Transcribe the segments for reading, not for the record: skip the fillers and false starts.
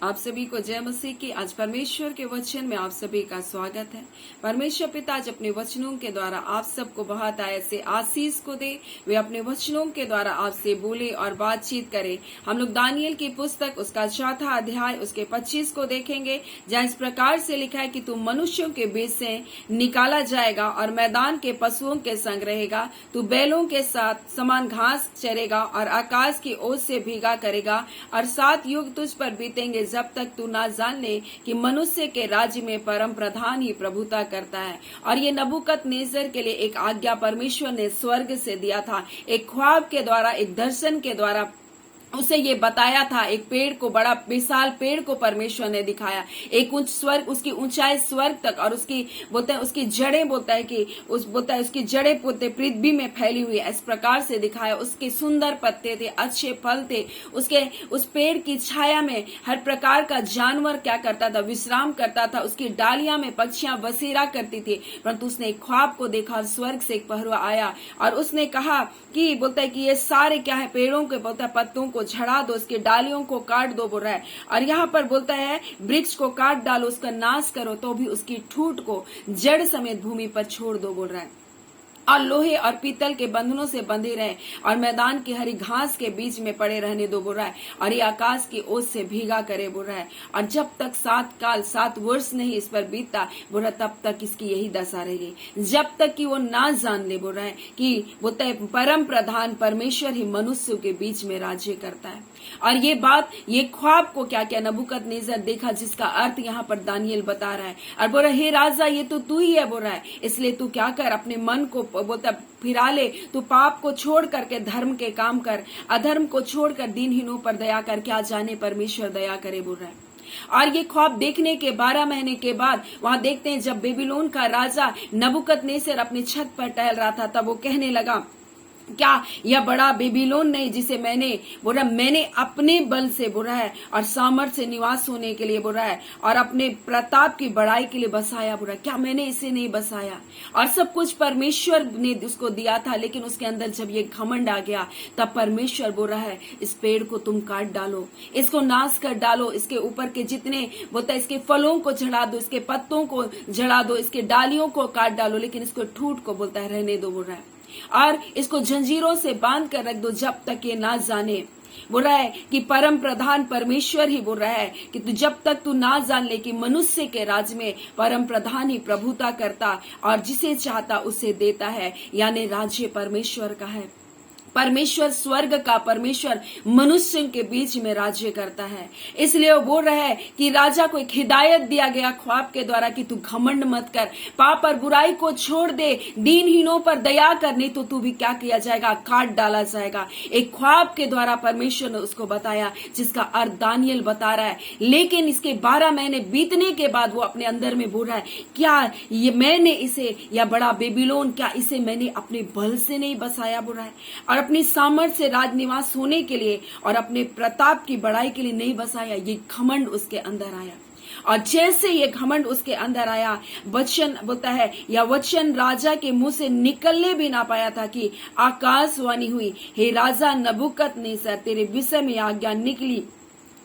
आप सभी को जय मसीह की। आज परमेश्वर के वचन में आप सभी का स्वागत है। परमेश्वर पिता आज अपने वचनों के द्वारा आप सबको बहुत ऐसे आशीष को दे, वे अपने वचनों के द्वारा आपसे बोले और बातचीत करे। हम लोग दानियल की पुस्तक उसका 4था अध्याय उसके 25 को देखेंगे, जहाँ इस प्रकार से लिखा है कि तू मनुष्यों के बीच से निकाला जाएगा और मैदान के पशुओं के संग रहेगा। तू बैलों के साथ समान घास चरेगा और आकाश की ओस से भीगा करेगा, और 7 युग तुझ पर बीतेंगे जब तक तू ना जान ले कि मनुष्य के राज्य में परम प्रधान ही प्रभुता करता है। और ये नबूकदनेस्सर के लिए एक आज्ञा परमेश्वर ने स्वर्ग से दिया था। एक ख्वाब के द्वारा, एक दर्शन के द्वारा उसे ये बताया था। एक पेड़ को, बड़ा विशाल पेड़ को परमेश्वर ने दिखाया, एक उच्च स्वर्ग, उसकी ऊंचाई स्वर्ग तक, और उसकी बोलते हैं उसकी जड़ें, बोलता है कि उसकी जड़ें बोलते पृथ्वी में फैली हुई है, इस प्रकार से दिखाया। उसके सुंदर पत्ते थे, अच्छे फल थे, उसके उस पेड़ की छाया में हर प्रकार का जानवर क्या करता था, विश्राम करता था। उसकी डालियां में पक्षियां बसेरा करती थी। परंतु उसने एक ख्वाब को देखा, स्वर्ग से एक पहरुआ आया और उसने कहा कि बोलता है कि ये सारे क्या है, पेड़ों के बोलता है पत्तों को झड़ा दो, उसके डालियों को काट दो बोल रहा है। और यहाँ पर बोलता है वृक्ष को काट डालो, उसका नाश करो, तो भी उसकी ठूठ को जड़ समेत भूमि पर छोड़ दो बोल रहा है। और लोहे और पीतल के बंधनों से बंधे रहे और मैदान की हरी घास के बीच में पड़े रहने दो बोल रहा है। और ये आकाश की ओस से भीगा करे बोल रहा है। और जब तक 7 वर्ष नहीं इस पर बीतता बोल रहा, तब तक इसकी यही दशा रहेगी, जब तक कि वो ना जान ले बोल रहा है कि वो परम प्रधान परमेश्वर ही मनुष्यों के बीच में राज्य करता है। और ये बात, ये ख्वाब को क्या क्या नबूकदनेस्सर देखा, जिसका अर्थ यहाँ पर दानियल बता रहा है। और बोल रहा हे राजा, ये तो तू ही है बोल रहा है, इसलिए तू क्या कर, अपने मन को बोलता फिरा ले, तू पाप को छोड़ करके धर्म के काम कर, अधर्म को छोड़कर दीनहीनों पर दया कर, क्या जाने परमेश्वर दया करे बोल रहा है। और ये ख्वाब देखने के 12 महीने के बाद वहां देखते हैं, जब बेबीलोन का राजा नबूकदनेस्सर अपनी छत पर टहल रहा था, तब वो कहने लगा, क्या यह बड़ा बेबीलोन नहीं जिसे मैंने अपने बल से बोला है और सामर्थ से निवास होने के लिए बोला है और अपने प्रताप की बड़ाई के लिए बसाया बोला, क्या मैंने इसे नहीं बसाया? और सब कुछ परमेश्वर ने उसको दिया था, लेकिन उसके अंदर जब ये घमंड आ गया, तब परमेश्वर बोल रहा है इस पेड़ को तुम काट डालो, इसको नाश कर डालो, इसके ऊपर के जितने बोलता है इसके फलों को झड़ा दो, इसके पत्तों को झड़ा दो, इसके डालियों को काट डालो, लेकिन इसको ठूठ को बोलता है रहने दो बोल रहा है। और इसको जंजीरों से बांध कर रख दो जब तक ये ना जाने, बोल रहा है कि परम प्रधान परमेश्वर ही बोल रहा है कि तू जब तक तू ना जान ले कि मनुष्य के राज्य में परम प्रधान ही प्रभुता करता और जिसे चाहता उसे देता है, यानी राज्य परमेश्वर का है। परमेश्वर स्वर्ग का, परमेश्वर मनुष्य के बीच में राज्य करता है। इसलिए वो बोल रहा है कि राजा को एक हिदायत दिया गया ख्वाब के द्वारा कि तू घमंड मत कर, पाप और बुराई को छोड़ दे, दीनहीनों पर दया कर, नहीं तो तू भी क्या किया जाएगा, काट डाला जाएगा। एक ख्वाब के द्वारा परमेश्वर ने उसको बताया, जिसका अर्थ दानियल बता रहा है। लेकिन इसके 12 महीने बीतने के बाद वो अपने अंदर में बोल रहा है, क्या ये मैंने इसे, या बड़ा बेबीलोन, क्या इसे मैंने अपने बल से नहीं बसाया बोल रहा है, और अपनी सामर्थ से राजनिवास होने के लिए और अपने प्रताप की बड़ाई के लिए नहीं बसाया। ये घमंड उसके अंदर आया, और जैसे ये घमंड उसके अंदर आया, वचन बोलता है, या वचन राजा के मुंह से निकलने भी ना पाया था कि आकाशवाणी हुई, हे राजा नबूकदनेस्सर, तेरे विषय में आज्ञा निकली,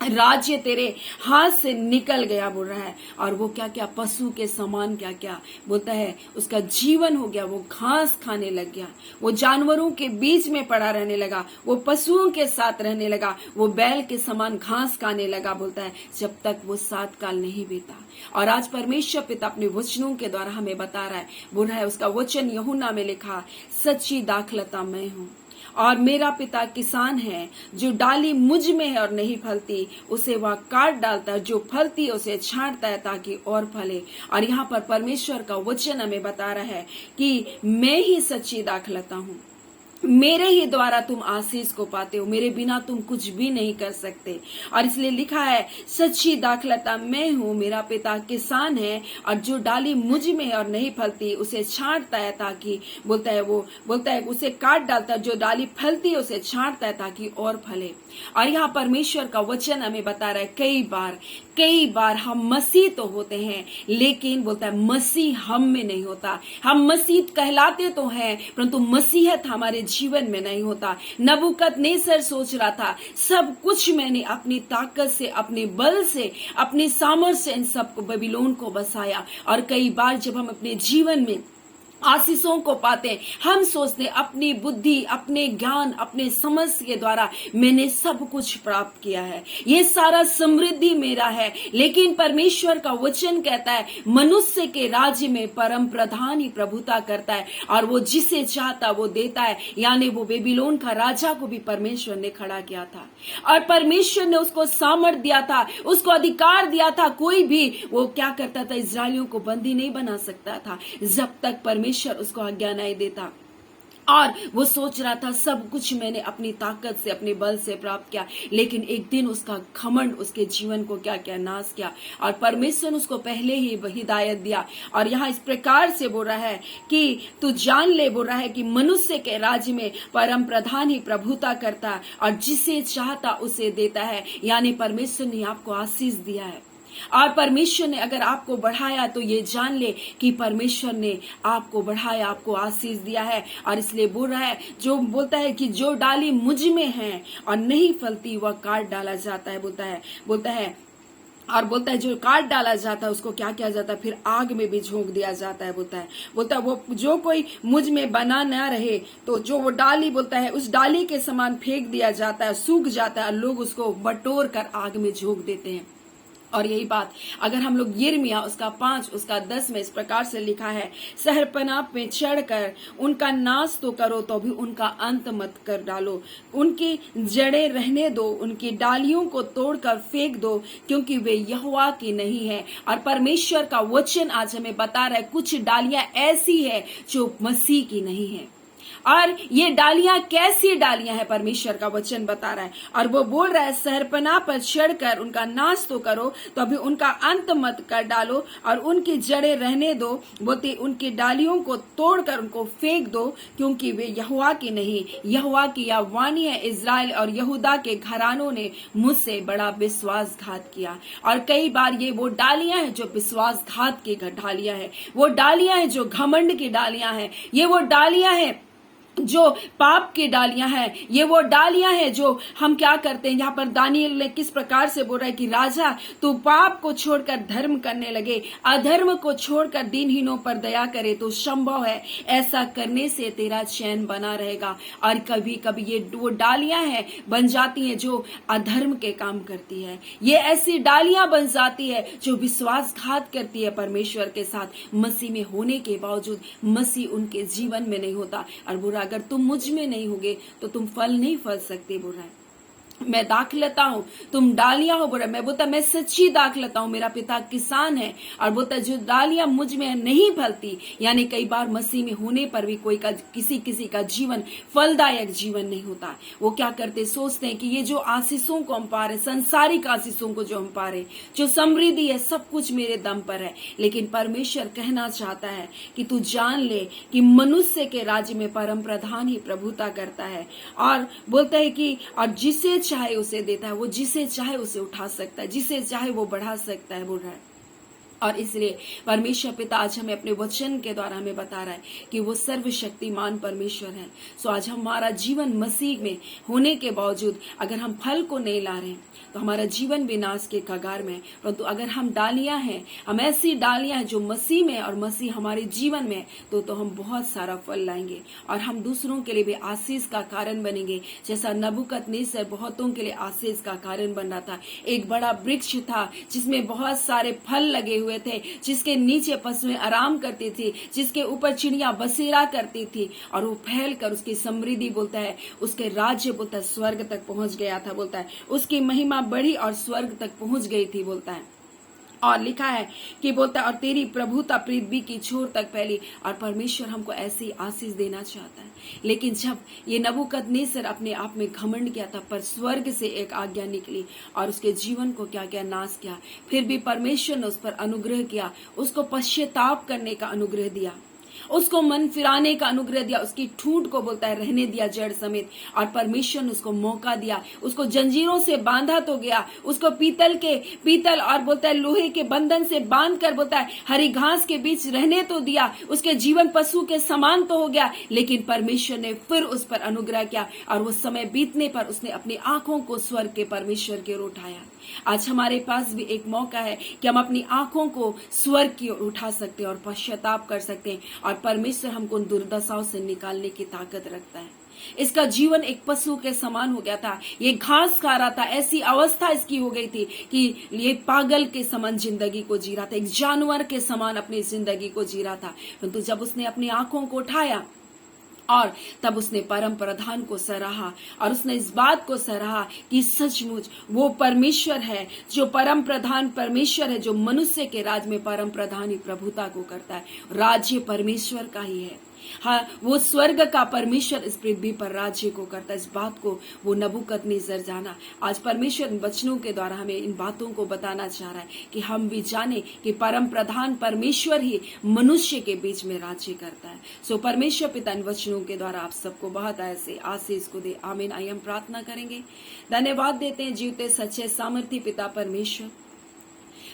राज्य तेरे हाथ से निकल गया बोल रहा है। और वो क्या क्या पशु के समान क्या क्या बोलता है, उसका जीवन हो गया, वो घास खाने लग गया, वो जानवरों के बीच में पड़ा रहने लगा, वो पशुओं के साथ रहने लगा, वो बैल के समान घास खाने लगा बोलता है, जब तक वो 7 काल नहीं बीता। और आज परमेश्वर पिता अपने वचनों के द्वारा हमें बता रहा है, बोल रहा है, उसका वचन यूहन्ना में लिखा, सच्ची दाखलता मैं हूँ और मेरा पिता किसान है, जो डाली मुझ में है और नहीं फलती उसे वह काट डालता है, जो फलती है उसे छांटता है ताकि और फले। और यहाँ पर परमेश्वर का वचन हमें बता रहा है कि मैं ही सच्ची दाखलता हूँ, मेरे ही द्वारा तुम आशीष को पाते हो, मेरे बिना तुम कुछ भी नहीं कर सकते। और इसलिए लिखा है, सच्ची दाखलता मैं हूँ, मेरा पिता किसान है, और जो डाली मुझ में है और नहीं फलती उसे छांटता है ताकि बोलता है उसे काट डालता है, जो डाली फलती है उसे छांटता है ताकि और फले। और यहाँ परमेश्वर का वचन हमें बता रहा है, कई बार हम मसीह तो होते हैं, लेकिन बोलता है मसीह हम में नहीं होता। हम मसीह कहलाते तो हैं, परंतु मसीहत हमारे जीवन में नहीं होता। नबूकदनेस्सर सोच रहा था सब कुछ मैंने अपनी ताकत से, अपने बल से, अपनी सामर्थ्य से इन सबको बेबीलोन को बसाया। और कई बार जब हम अपने जीवन में आशीषों को पाते हैं, हम सोचते हैं अपनी बुद्धि, अपने ज्ञान, अपने समझ के द्वारा मैंने सब कुछ प्राप्त किया है, ये सारा समृद्धि मेरा है। लेकिन परमेश्वर का वचन कहता है मनुष्य के राज्य में परम प्रधान ही प्रभुता करता है और वो जिसे चाहता वो देता है। यानी वो बेबीलोन का राजा को भी परमेश्वर ने खड़ा किया था और परमेश्वर ने उसको सामर्थ दिया था, उसको अधिकार दिया था। कोई भी वो क्या करता था, इस्राएलियों को बंदी नहीं बना सकता था जब तक परमेश्वर उसको आज्ञा नहीं देता। और वो सोच रहा था सब कुछ मैंने अपनी ताकत से, अपने बल से प्राप्त किया। लेकिन एक दिन उसका घमंड उसके जीवन को क्या क्या नाश किया और परमेश्वर ने उसको पहले ही हिदायत दिया। और यहाँ इस प्रकार से बोल रहा है कि तू जान ले, बोल रहा है कि मनुष्य के राज्य में परम प्रधान ही प्रभुता करता है और जिसे चाहता उसे देता है। यानी परमेश्वर ने आपको आशीष दिया है और परमेश्वर ने अगर आपको बढ़ाया तो ये जान ले कि परमेश्वर ने आपको बढ़ाया, आपको आशीष दिया है। और इसलिए बोल रहा है, जो बोलता है कि जो डाली मुझ में है और नहीं फलती वह काट डाला जाता है, बोलता है जो काट डाला जाता है उसको क्या किया जाता है, फिर आग में भी झोंक दिया जाता है। बोलता है वो जो कोई मुझ में बना ना रहे तो जो वो डाली, बोलता है उस डाली के समान फेंक दिया जाता है, सूख जाता है, लोग उसको बटोर कर आग में झोंक देते हैं। और यही बात अगर हम लोग यिर्मयाह उसका 5 उसका 10 में इस प्रकार से लिखा है, शहरपनाह में चढ़कर उनका नाश तो करो तो भी उनका अंत मत कर डालो, उनकी जड़ें रहने दो, उनकी डालियों को तोड़कर फेंक दो क्योंकि वे यहोवा की नहीं है। और परमेश्वर का वचन आज हमें बता रहा है कुछ डालियां ऐसी है जो मसीह की नहीं है। और ये डालियां कैसी डालियां हैं, परमेश्वर का वचन बता रहा है। और वो बोल रहा है शहरपनाह पर चढ़कर उनका नाश तो करो तो अभी उनका अंत मत कर डालो और उनकी जड़ें रहने दो, बोलते उनकी डालियों को तोड़कर उनको फेंक दो क्योंकि वे यहोवा की नहीं। यहोवा की यह वाणी है, इजराइल और यहूदा के घरानों ने मुझसे बड़ा विश्वासघात किया। और कई बार ये वो डालियां हैं जो विश्वासघात की डालियां हैं, वो डालियां हैं जो घमंड की डालियां हैं, ये वो डालियां हैं जो पाप की डालियां हैं, ये वो डालियां हैं जो हम क्या करते हैं। यहाँ पर दानियेल ने किस प्रकार से बोल रहा है कि राजा तू पाप को छोड़कर धर्म करने लगे, अधर्म को छोड़कर दीनहीनों पर दया करे तो संभव है ऐसा करने से तेरा चैन बना रहेगा। और कभी कभी ये वो डालियां हैं बन जाती हैं जो अधर्म के काम करती है, ये ऐसी डालियां बन जाती है जो विश्वासघात करती है परमेश्वर के साथ। मसीह में होने के बावजूद मसीह उनके जीवन में नहीं होता। और बुरा अगर तुम मुझ में नहीं होगे तो तुम फल नहीं फल सकते। बोल रहा है मैं दाखलता हूं, तुम डालियां हो। बोला मैं बोलता मैं सच्ची दाखलता हूं, मेरा पिता किसान है। और बोलता जो डालियां मुझ में नहीं फलती, यानी कई बार मसीह में होने पर भी कोई का किसी का जीवन फलदायक जीवन नहीं होता। वो क्या करते, सोचते हैं कि ये जो आशीषों को हम पा रहे, संसारिक आशीषों को जो हम पा रहे, जो समृद्धि है, सब कुछ मेरे दम पर है। लेकिन परमेश्वर कहना चाहता है कि तू जान ले कि मनुष्य के राज्य में परम प्रधान ही प्रभुता करता है। और बोलता है कि और जिसे चाहे उसे देता है, वो जिसे चाहे उसे उठा सकता है, जिसे चाहे वो बढ़ा सकता है। बोल रहा है और इसलिए परमेश्वर पिता आज हमें अपने वचन के द्वारा हमें बता रहा है कि वो सर्वशक्तिमान परमेश्वर है। सो आज हमारा जीवन मसीह में होने के बावजूद अगर हम फल को नहीं ला रहे तो हमारा जीवन विनाश के कगार में। परंतु अगर हम डालियां हैं, हम ऐसी डालियां हैं जो मसीह में और मसीह हमारे जीवन में, तो हम बहुत सारा फल लाएंगे और हम दूसरों के लिए भी आशीष का कारण बनेंगे। जैसा नबूकदनेस्सर बहुतों के लिए आशीष का कारण बन रहा था। एक बड़ा वृक्ष था जिसमें बहुत सारे फल लगे हुए थे, जिसके नीचे पशुएं आराम करती थी, जिसके ऊपर चिड़िया बसेरा करती थी और वो फैल कर उसकी समृद्धि, बोलता है उसके राज्य, बोलता है स्वर्ग तक पहुंच गया था। बोलता है उसकी महिमा बढ़ी और स्वर्ग तक पहुंच गई थी। बोलता है और लिखा है कि बोलता है और तेरी प्रभुता पृथ्वी की छोर तक फैली। और परमेश्वर हमको ऐसी आशीष देना चाहता है। लेकिन जब ये नबूकदनेस्सर अपने आप में घमंड किया था, पर स्वर्ग से एक आज्ञा निकली और उसके जीवन को क्या क्या नाश किया। फिर भी परमेश्वर ने उस पर अनुग्रह किया, उसको पश्चाताप करने का अनुग्रह दिया। उसको मन फिराने का अनुग्रह दिया, उसकी ठूंठ को बोलता है रहने दिया जड़ समेत, और परमेश्वर ने उसको मौका दिया, उसको जंजीरों से बांधा तो गया, उसको पीतल और बोलता है लोहे के बंधन से बांध कर बोलता है हरी घास के बीच रहने तो दिया, उसके जीवन पशु के समान तो हो गया, लेकिन परमेश्वर ने फिर उस पर अनुग्रह किया, और वो समय बीतने पर उसने अपनी आंखों को स्वर्ग के परमेश्वर की ओर उठाया। आज हमारे पास भी एक मौका है कि हम अपनी आंखों को स्वर्ग की ओर उठा सकते हैं और पश्चाताप कर सकते हैं, और परमेश्वर हमको उन दुर्दशाओं से निकालने की ताकत रखता है। इसका जीवन एक पशु के समान हो गया था, ये घास खा रहा था, ऐसी अवस्था इसकी हो गई थी कि ये पागल के समान जिंदगी को जी रहा था, एक जानवर के समान अपनी जिंदगी को जी रहा था। परंतु जब उसने अपनी आंखों को उठाया और तब उसने परम प्रधान को सराहा, और उसने इस बात को सराहा कि सचमुच वो परमेश्वर है, जो परम प्रधान परमेश्वर है, जो मनुष्य के राज में परम प्रधान ही प्रभुता को करता है। राज्य परमेश्वर का ही है। हाँ, वो स्वर्ग का परमेश्वर इस पृथ्वी पर राज्य को करता है। इस बात को वो नबूकदनेस्सर जाना। आज परमेश्वर इन वचनों के द्वारा हमें इन बातों को बताना चाह रहा है कि हम भी जाने कि परम प्रधान परमेश्वर ही मनुष्य के बीच में राज्य करता है। सो परमेश्वर पिता इन वचनों के द्वारा आप सबको बहुत ऐसे आशीष को दे। आमीन। आइए हम प्रार्थना करेंगे। धन्यवाद देते हैं जीवते सच्चे सामर्थी पिता परमेश्वर,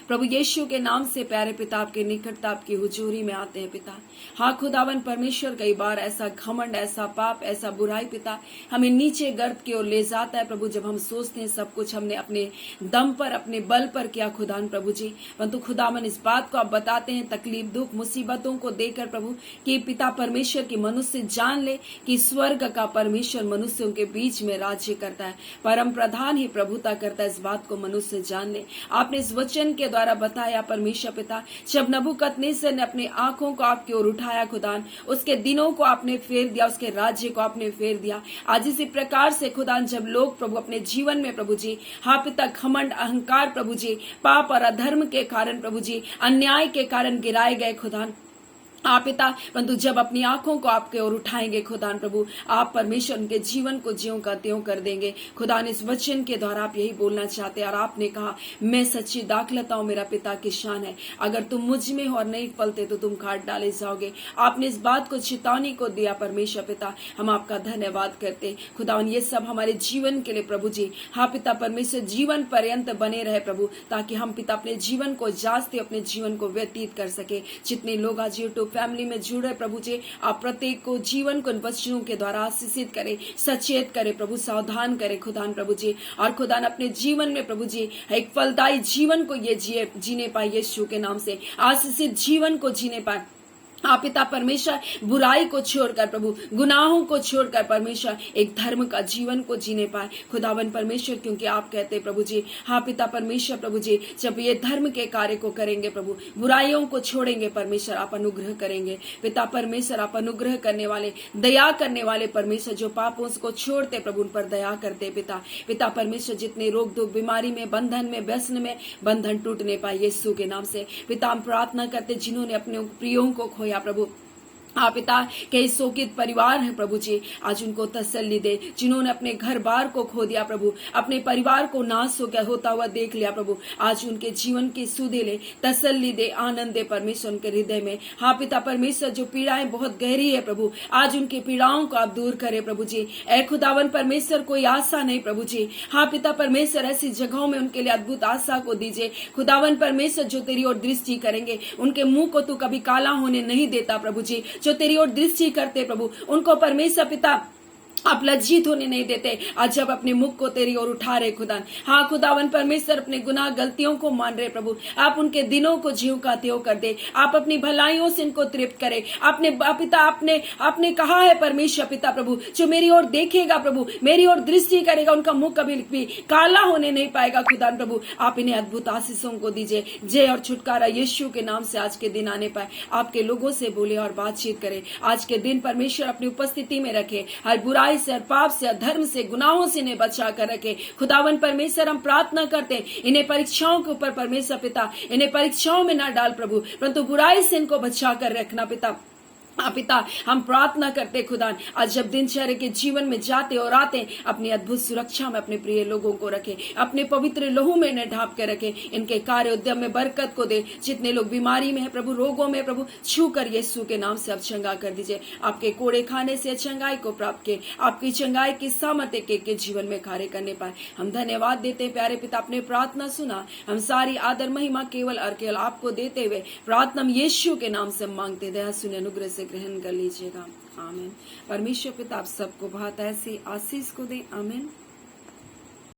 प्रभु यीशु के नाम से प्यारे पिता आपके निकटता आपकी हुजूरी में आते हैं पिता। हाँ खुदावन परमेश्वर, कई बार ऐसा घमंड, ऐसा पाप, ऐसा बुराई पिता हमें नीचे गर्त की ओर ले जाता है प्रभु, जब हम सोचते हैं सब कुछ हमने अपने दम पर अपने बल पर किया खुदावन प्रभु जी। परंतु खुदावन इस बात को आप बताते हैं तकलीफ दुख मुसीबतों को देकर प्रभु कि पिता परमेश्वर की मनुष्य जान ले कि स्वर्ग का परमेश्वर मनुष्यों के बीच में राज्य करता है, परम प्रधान ही प्रभुता करता है। इस बात को मनुष्य जान ले। आपने इस वचन के द्वारा बताया परमेश्वर पिता, जब नबूकदनेस्सर ने अपनी आंखों को आपकी ओर उठाया खुदान, उसके दिनों को आपने फेर दिया, उसके राज्य को आपने फेर दिया। आज इसी प्रकार से खुदान जब लोग प्रभु अपने जीवन में प्रभु जी हाँ पिता घमंड अहंकार प्रभु जी पाप और अधर्म के कारण प्रभु जी अन्याय के कारण गिराए गए खुदान आप पिता, परंतु जब अपनी आंखों को आपके ओर उठाएंगे खुदान प्रभु, आप परमेश्वर उनके जीवन को ज्यों का त्यों कर देंगे खुदान। इस वचन के द्वारा आप यही बोलना चाहते हैं, और आपने कहा मैं सच्ची दाखलता हूं, मेरा पिता किसान है, अगर तुम मुझ में हो और नहीं फलते तो तुम काट डाले जाओगे। आपने इस बात को चेतावनी को दिया परमेश्वर पिता, हम आपका धन्यवाद करते खुदावन। ये सब हमारे जीवन के लिए प्रभु जी हाँ पिता परमेश्वर जीवन पर्यंत बने रहे प्रभु, ताकि हम पिता अपने जीवन को जांचते अपने जीवन को व्यतीत कर सके। जितने लोग आज यूट्यूब फैमिली में जुड़ रहे प्रभु जी, आप प्रत्येक को जीवन को इन वचनों के द्वारा आशीषित करे, सचेत करे प्रभु, सावधान करे खुदान प्रभु जी, और खुदान अपने जीवन में प्रभु जी एक फलदायी जीवन को ये जीने पाए, यीशु के नाम से आशीषित जीवन को जीने पाए। आप पिता परमेश्वर बुराई को छोड़कर प्रभु गुनाहों को छोड़कर परमेश्वर एक धर्म का जीवन को जीने पाए खुदावन परमेश्वर, क्योंकि आप कहते प्रभु जी हाँ पिता परमेश्वर प्रभु जी जब ये धर्म के कार्य को करेंगे प्रभु, बुराइयों को छोड़ेंगे परमेश्वर, आप अनुग्रह करेंगे पिता परमेश्वर, आप अनुग्रह करने वाले दया करने वाले परमेश्वर, जो पापों को छोड़ते प्रभु उन पर दया करते पिता परमेश्वर। जितने रोग दुख बीमारी में बंधन में व्यसन में बंधन टूटने पाए यीशु के नाम से पिता हम प्रार्थना करते, जिन्होंने अपने प्रियों को खोया प्रभु आप पिता कई शोकित परिवार है प्रभु जी, आज उनको तसल्ली दे। जिन्होंने अपने घर बार को खो दिया प्रभु, अपने परिवार को नाश होता हुआ देख लिया प्रभु, आज उनके जीवन की सुधे ले, तसल्ली दे, आनंद दे परमेश्वर उनके हृदय में। हाँ पिता परमेश्वर, जो पीड़ाएं बहुत गहरी है प्रभु, आज उनकी पीड़ाओं को आप दूर करे प्रभु जी। ऐ खुदावन परमेश्वर कोई आशा नहीं प्रभु जी, हाँ पिता परमेश्वर ऐसी जगहों में उनके लिए अद्भुत आशा को दीजिए खुदावन परमेश्वर, जो तेरी ओर दृष्टि करेंगे, उनके मुंह को तू कभी काला होने नहीं देता प्रभु जी। जो तेरी ओर दृष्टि करते प्रभु, उनको परमेश्वर पिता आप लज्जित होने नहीं देते। आज जब अपने मुख को तेरी ओर उठा रहे खुदा, हाँ खुदावन परमेश्वर अपने गुनाह गलतियों को मान रहे प्रभु, आप उनके दिनों को ज्यों का त्यों कर दे, आप अपनी भलाइयों से इनको तृप्त करे। आपने पिता आपने कहा है परमेश्वर पिता प्रभु, जो मेरी ओर देखेगा प्रभु, मेरी ओर दृष्टि करेगा, उनका मुख कभी भी काला होने नहीं पाएगा खुदा प्रभु। आप इन्हें अद्भुत आशीषों को दीजिए। जय और छुटकारा यीशु के नाम से आज के दिन आने पाए, आपके लोगों से बोले और बातचीत करे। आज के दिन परमेश्वर अपनी उपस्थिति में रखे, हर बुराई से, पाप से, धर्म से, गुनाहों से इन्हें बचा कर रखे खुदावन परमेश्वर। हम प्रार्थना करते हैं इन्हें परीक्षाओं के ऊपर परमेश्वर पिता, इन्हें परीक्षाओं में ना डाल प्रभु, परंतु बुराई से इनको बचा कर रखना पिता। पिता, हम प्रार्थना करते खुदा, आज जब दिनचर्या के जीवन में जाते और आते, अपनी अद्भुत सुरक्षा में अपने प्रिय लोगों को रखे, अपने पवित्र लहू में इन्हें ढांप के रखे, इनके कार्य उद्यम में बरकत को दे। जितने लोग बीमारी में है प्रभु, रोगों में प्रभु, छू कर यीशु के नाम से अब चंगा कर दीजिए। आपके कोड़े खाने से चंगाई को प्राप्त किए, आपकी चंगाई की सामर्थ्य के जीवन में कार्य करने पाए। हम धन्यवाद देते प्यारे पिता, अपने प्रार्थना सुना। हम सारी आदर महिमा केवल और केवल आपको देते हुए प्रार्थना हम यीशु के नाम से मांगते, दया सुने अनुग्रह से ग्रहण कर लीजिएगा। आमीन। परमेश्वर पिता आप सबको बहुत ऐसी आशीष को दे। आमीन।